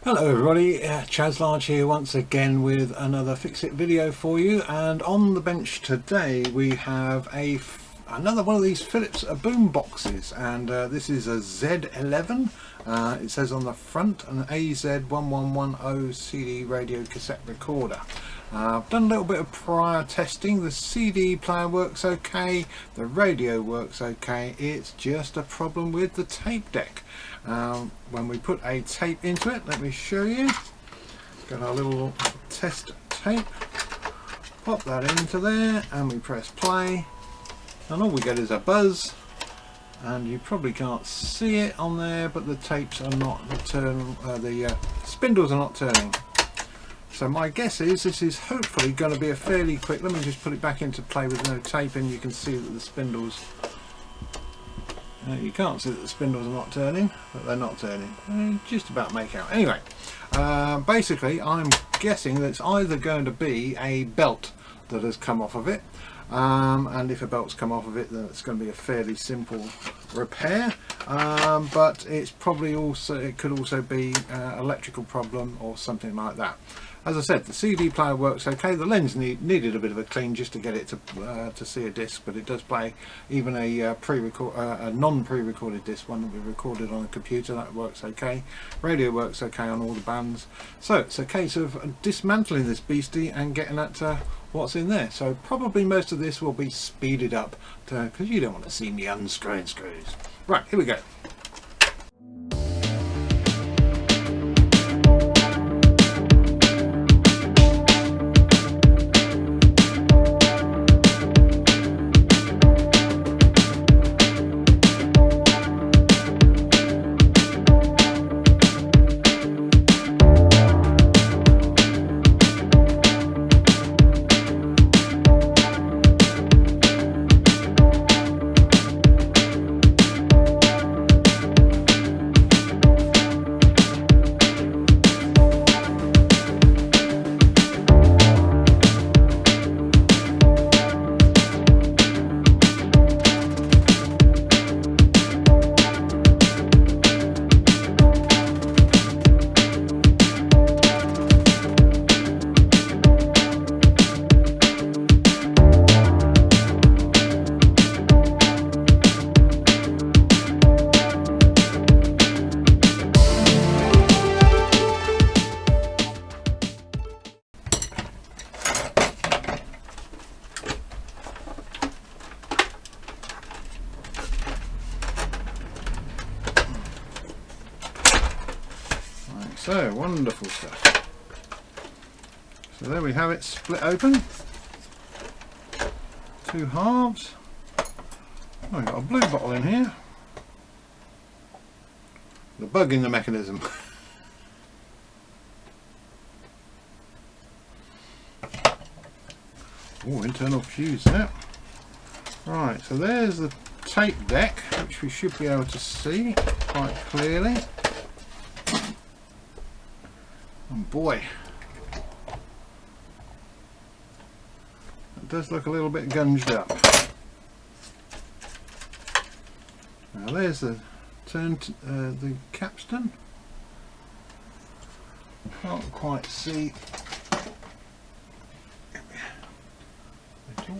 Hello everybody, Chaz Large here once again with another Fix It video for you, and on the bench today we have another one of these Philips boom boxes, and this is a Z11. It says on the front an AZ1110 CD radio cassette recorder. I've done a little bit of prior testing. The CD player works okay, the radio works okay, it's just a problem with the tape deck. When we put a tape into it, let me show you. Got our little test tape, pop that into there and we press play, and all we get is a buzz, and you probably can't see it on there, but the tapes are not the spindles are not turning. So my guess is this is hopefully going to be a fairly quick. Let me just put it back into play with no tape in. You can see that the spindles, you can't see that the spindles are not turning, but they're not turning. They just about make out. Anyway, basically I'm guessing that it's either going to be a belt that has come off of it, and if a belt's come off of it, then it's going to be a fairly simple repair, but it's probably also, it could also be electrical problem or something like that. As I said, the CD player works okay. The lens needed a bit of a clean just to get it to see a disc, but it does play even a non-pre-recorded disc, one that we recorded on a computer. That works okay. Radio works okay on all the bands. So it's a case of dismantling this beastie and getting at what's in there. So probably most of this will be speeded up because you don't want to see me unscrewing screws. Right, here we go. So wonderful stuff. So there we have it, split open, two halves. Oh, I've got a blue bottle in here. The bug in the mechanism. Oh, internal fuse there. Right, so there's the tape deck, which we should be able to see quite clearly. Oh boy, it does look a little bit gunged up. Now there's the the capstan. Can't quite see the torch.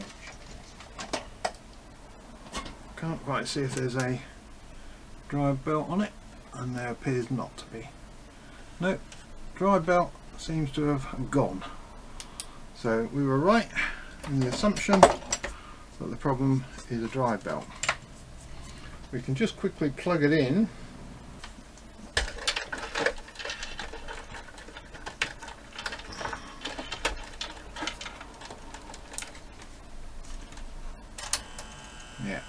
Can't quite see if there's a drive belt on it, and there appears not to be. Nope. Drive belt seems to have gone. So we were right in the assumption that the problem is a drive belt. We can just quickly plug it in. Yeah.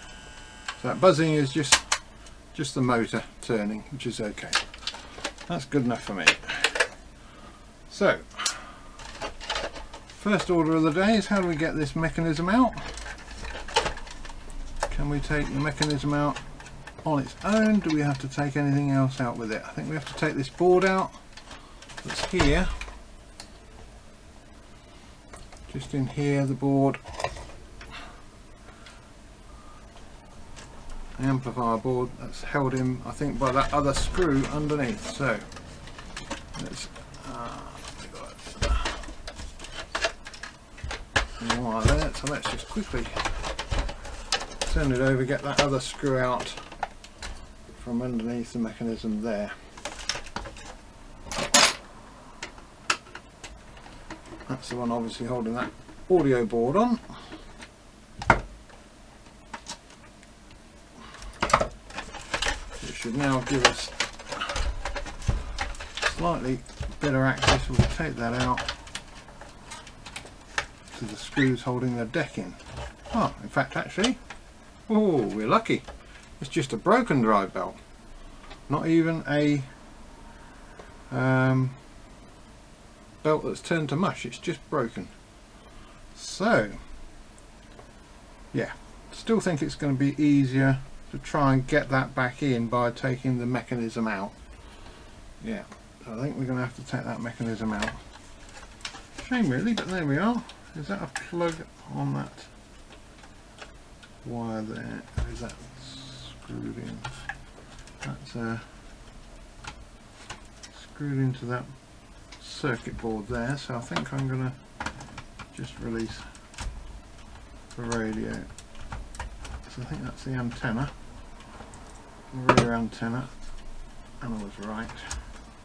So that buzzing is just the motor turning, which is okay. That's good enough for me. So, first order of the day is how do we get this mechanism out? Can we take the mechanism out on its own? Do we have to take anything else out with it? I think we have to take this board out that's here. Just in here, the board. The amplifier board that's held in, I think, by that other screw underneath. So Let's wire there, so let's just quickly turn it over, get that other screw out from underneath the mechanism there. That's the one obviously holding that audio board on. It should now give us slightly better access. We'll take that out to the screws holding the deck in. Oh, in fact, actually, oh, we're lucky. It's just a broken drive belt, not even a belt that's turned to mush. It's just broken. So, yeah, still think it's going to be easier to try and get that back in by taking the mechanism out. Yeah, so I think we're going to have to take that mechanism out. Shame really, but there we are. Is that a plug on that wire there? Or is that screwed in? That's screwed into that circuit board there, so I think I'm going to just release the radio. So I think that's the antenna, the rear antenna, and I was right.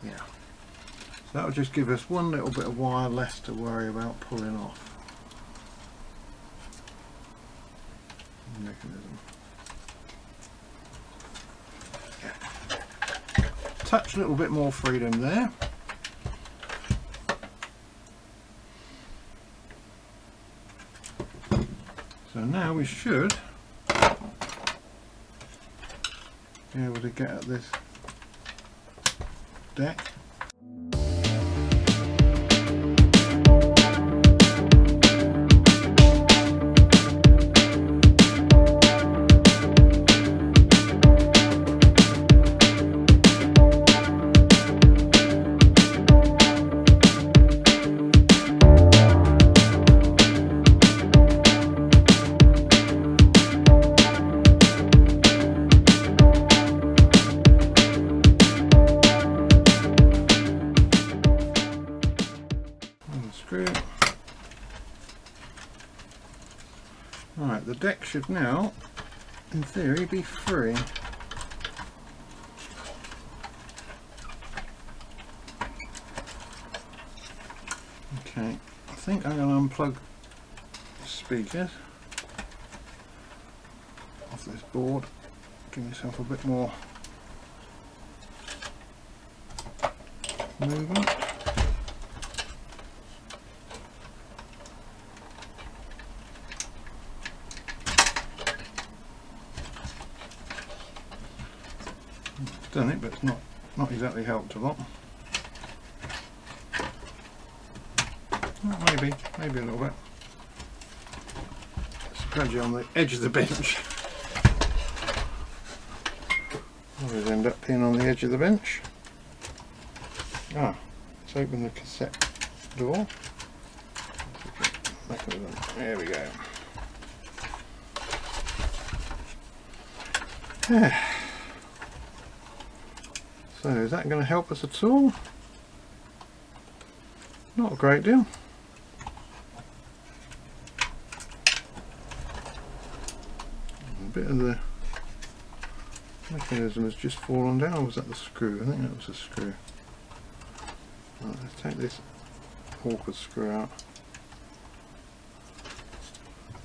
Yeah. So that'll just give us one little bit of wire less to worry about pulling off. Mechanism. Yeah. Touch a little bit more freedom there. So now we should be able to get at this deck. Right, the deck should now, in theory, be free. Okay, I think I'm going to unplug the speakers off this board, give myself a bit more movement. Done it, but it's not exactly helped a lot. Well, maybe a little bit. Spread you on the edge of the bench. Always end up being on the edge of the bench. Ah, let's open the cassette door. There we go. So is that going to help us at all? Not a great deal. A bit of the mechanism has just fallen down. Was that the screw? I think that was a screw. Right, let's take this awkward screw out.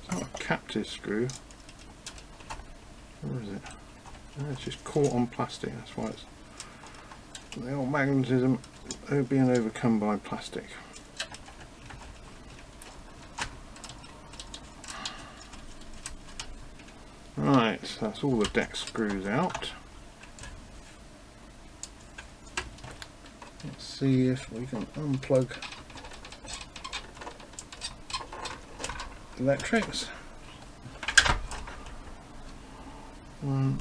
It's not a captive screw. Where is it? Oh, it's just caught on plastic, that's why it's the old magnetism being overcome by plastic. Right, so that's all the deck screws out. Let's see if we can unplug electrics. One.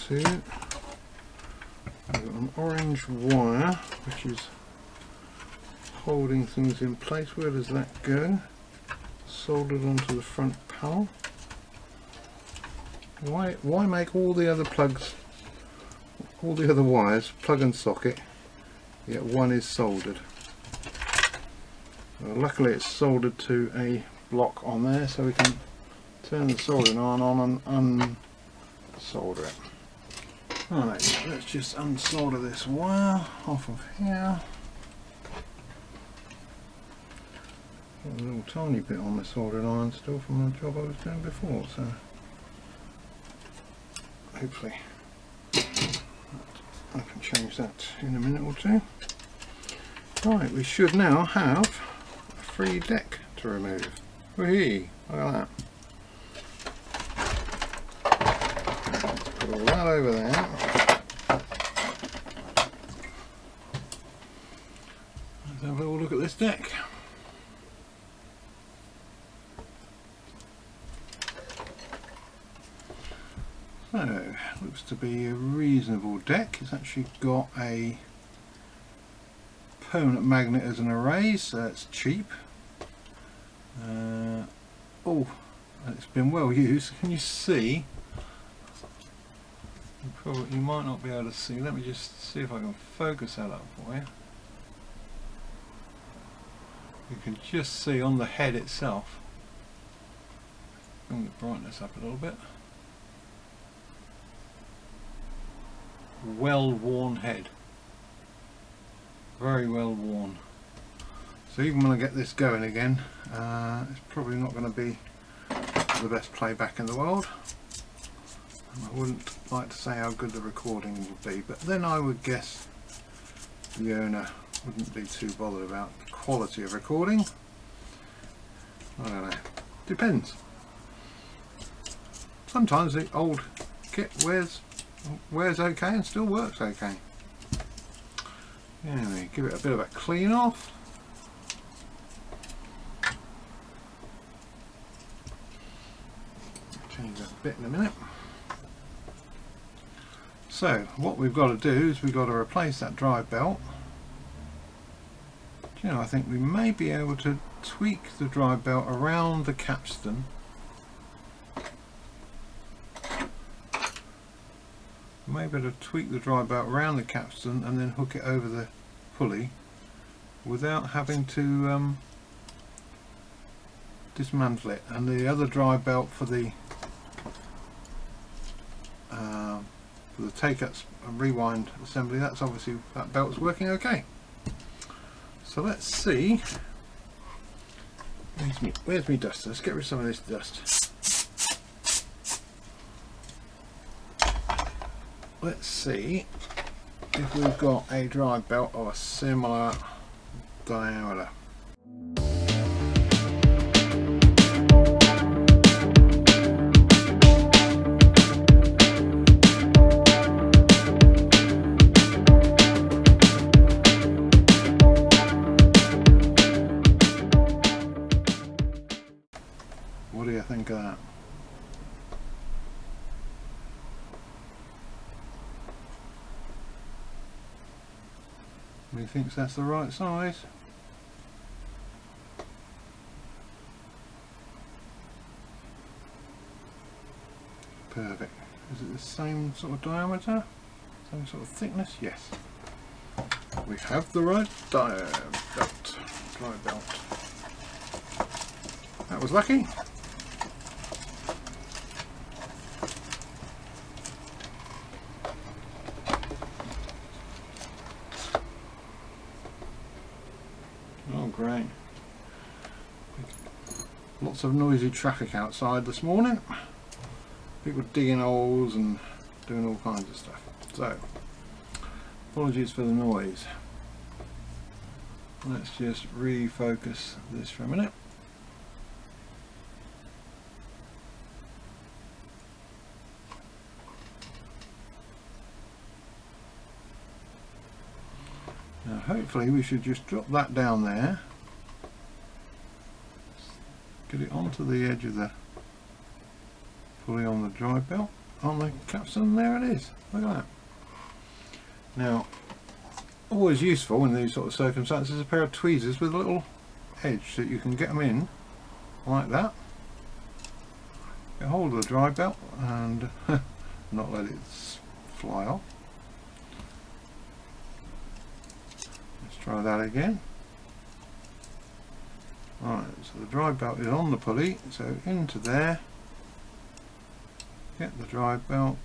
Two. I've got an orange wire which is holding things in place. Where does that go? Soldered onto the front panel. Why make all the other plugs, all the other wires, plug and socket, yet one is soldered? Well, luckily it's soldered to a block on there, so we can turn the soldering on and unsolder it. Right, let's just unsolder this wire off of here. Got a little tiny bit on the soldering iron still from the job I was doing before, so hopefully I can change that in a minute or two. Right, we should now have a free deck to remove. Whee! Look at that. Let's put all that over there. Let's have a little look at this deck. So, looks to be a reasonable deck. It's actually got a permanent magnet as an array, so it's cheap. Oh, it's been well used. Can you see? You might not be able to see. Let me just see if I can focus that up for you. You can just see on the head itself. Bring the brightness up a little bit. Well worn head, very well worn. So even when I get this going again, it's probably not going to be the best playback in the world. And I wouldn't like to say how good the recording would be, but then I would guess the owner wouldn't be too bothered about the quality of recording. I don't know, depends. Sometimes the old kit wears okay and still works okay. Anyway, give it a bit of a clean off. Change that bit in a minute. So what we've got to do is we've got to replace that drive belt. You know, I think we may be able to tweak the drive belt around the capstan. Maybe to tweak the drive belt around the capstan and then hook it over the pulley without having to dismantle it. And the other drive belt for the take-up and rewind assembly, that's obviously, that belt's working okay. So let's see. Where's me duster? Let's get rid of some of this dust. Let's see if we've got a drive belt of a similar diameter. What do you think of that? He thinks that's the right size. Perfect. Is it the same sort of diameter? Same sort of thickness? Yes. We have the right drive belt. That was lucky. Oh great. Lots of noisy traffic outside this morning. People digging holes and doing all kinds of stuff. So, apologies for the noise. Let's just refocus this for a minute. Now hopefully we should just drop that down there, get it onto the edge of the pulley on the drive belt, on the capstan, there it is, look at that. Now, always useful in these sort of circumstances, a pair of tweezers with a little edge so that you can get them in like that. Get hold of the dry belt and not let it fly off. Let's try that again. Right, so the dry belt is on the pulley, so into there, get the dry belt,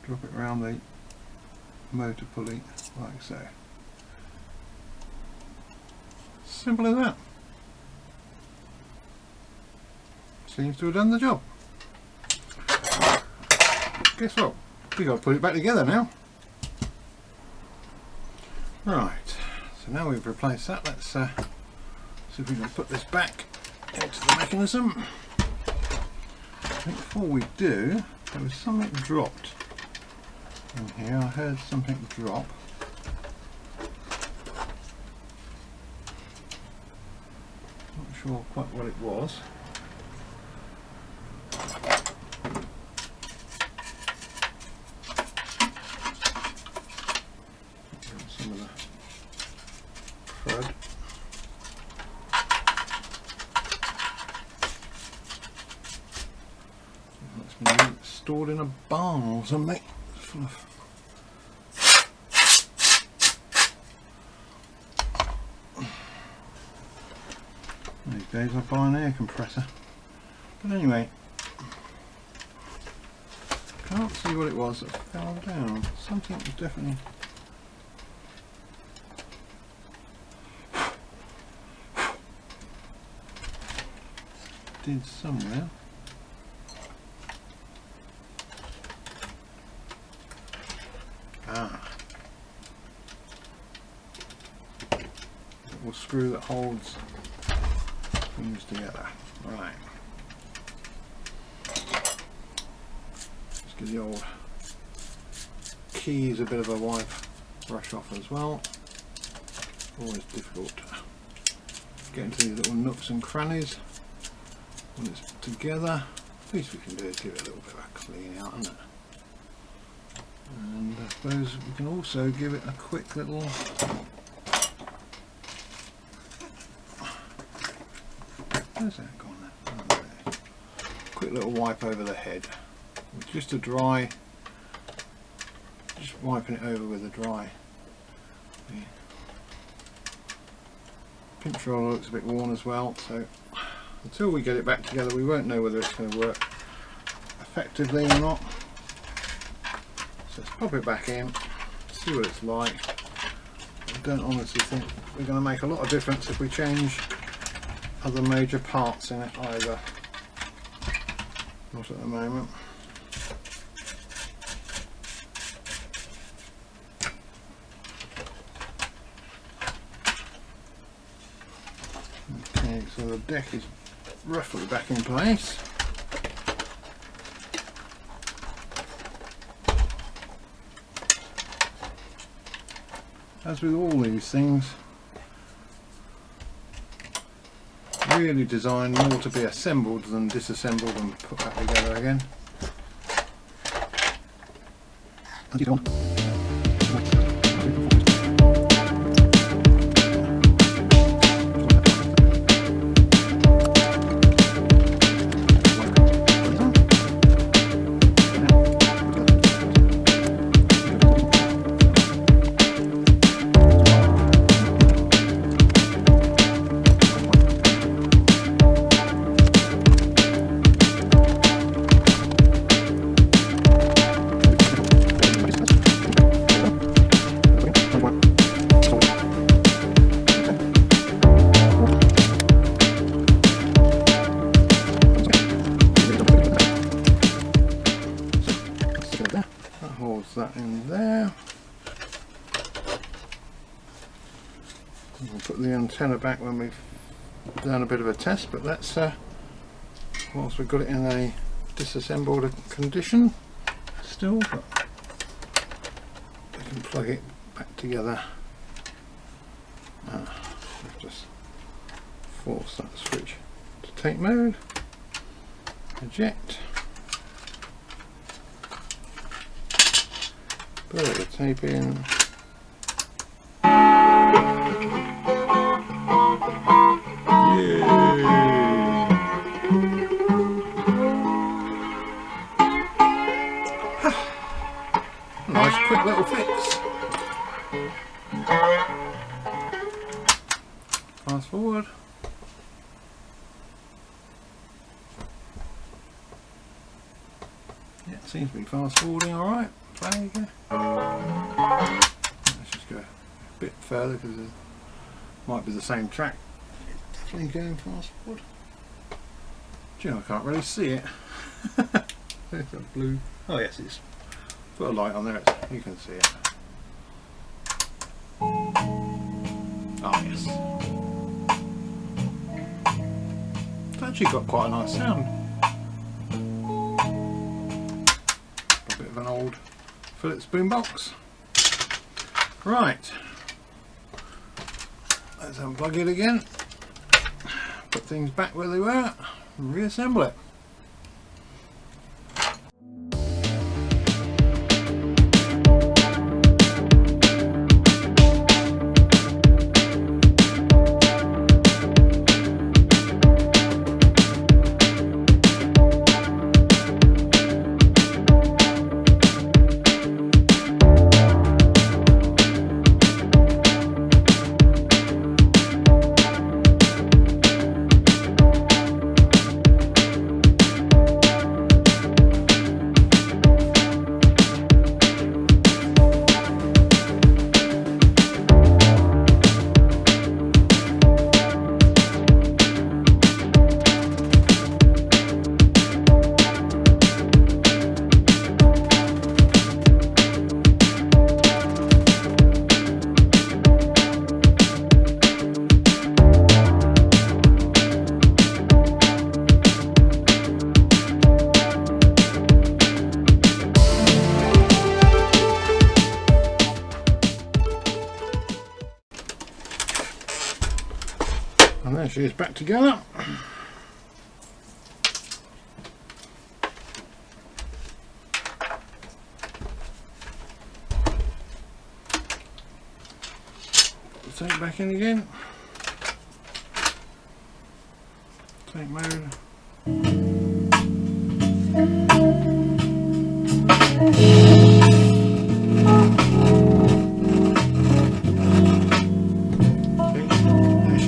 drop it around the motor pulley like so. Simple as that. Seems to have done the job. Guess what? We've got to put it back together now. Right. So now we've replaced that, let's see if we can put this back into the mechanism. I think before we do, there was something dropped in here. I heard something drop. Not sure quite what it was. Some of the crud. That's been stored in a barn or something. Full of these days I buy an air compressor. But anyway, can't see what it was that fell down. Something was definitely did somewhere. Ah, little screw that holds things together. Right. Let's give the old keys a bit of a wipe, brush off as well. Always difficult to get into these little nooks and crannies when it's together. Least we can do is give it a little bit of a clean out, isn't it? And I suppose we can also give it a quick little where's that gone there? Oh, there. Quick little wipe over the head. Just a dry, just wiping it over with a dry. The pinch roller looks a bit worn as well, so until we get it back together we won't know whether it's going to work effectively or not. So let's pop it back in, see what it's like. I don't honestly think we're going to make a lot of difference if we change other major parts in it either. Not at the moment. Okay, so the deck is roughly back in place. As with all these things, really designed more to be assembled than disassembled and put back together again. That in there. We'll put the antenna back when we've done a bit of a test, but that's whilst we've got it in a disassembled condition still, but we can plug it back together. Just force that switch to tape mode, eject. Put the tape in. Nice quick little fix. Fast forward. Yeah, it seems to be fast forwarding alright. There you go. Let's just go a bit further because it might be the same track. It's definitely going fast forward. Do you know, I can't really see it. There's a blue. Oh yes, it's put a light on there, you can see it. Oh yes. It's actually got quite a nice sound. A bit of an old Philips boombox. Right. Let's unplug it again. Put things back where they were and reassemble it. And there she is back together. Put the tape back in again. Tape mode.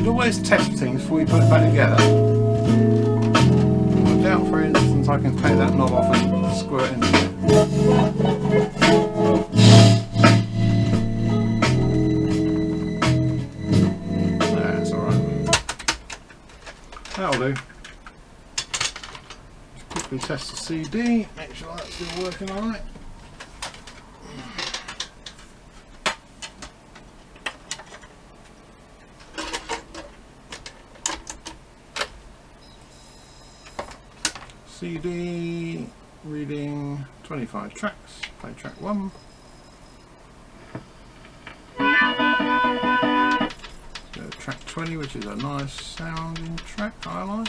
Always test things before you put it back together. I doubt, for instance, I can take that knob off and squirt in there. That's alright. That'll do. Just quickly test the CD, make sure that's still working alright. CD reading 25 tracks, play track 1. So track 20, which is a nice sounding track I like.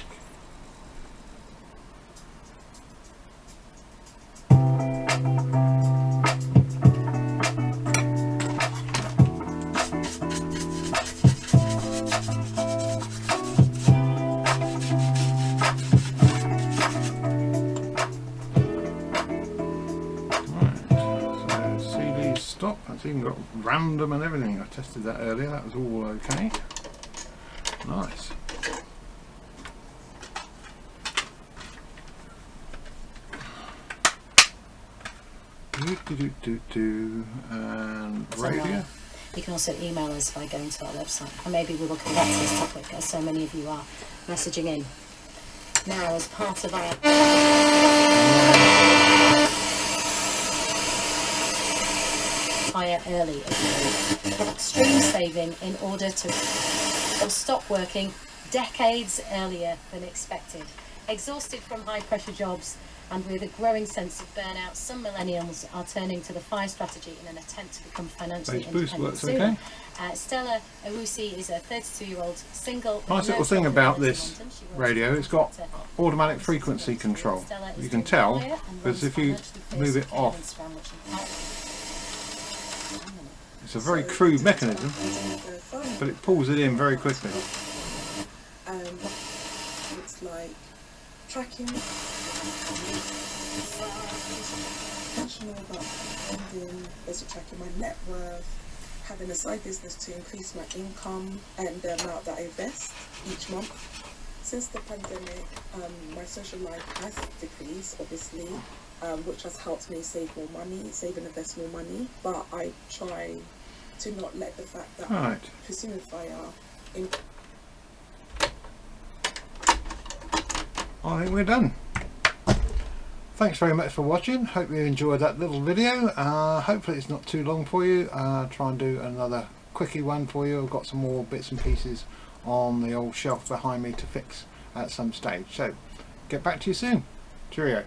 Stop. It's even got random and everything. I tested that earlier, that was all okay. Nice. And radio. You can also email us by going to our website, and maybe we will come back to this topic as so many of you are messaging in. Now, as part of our hire early extreme saving in order to stop working decades earlier than expected. Exhausted from high pressure jobs and with a growing sense of burnout, some millennials are turning to the FIRE strategy in an attempt to become financially independent sooner. Stella Owusi is a 32-year-old single. Nice little thing about this radio, it's got automatic frequency control. You can tell because if you move it off, It's a very crude mechanism, but it pulls it in very quickly. It's like tracking, intentional about spending, also tracking my net worth, having a side business to increase my income and the amount that I invest each month. Since the pandemic, my social life has decreased, obviously, which has helped me save more money, save and invest more money. But I try to not let the fact that I'm pursuing fire I think we're done. Thanks very much for watching. Hope you enjoyed that little video. Hopefully it's not too long for you. Try and do another quickie one for you. I've got some more bits and pieces on the old shelf behind me to fix at some stage. So get back to you soon. Cheerio.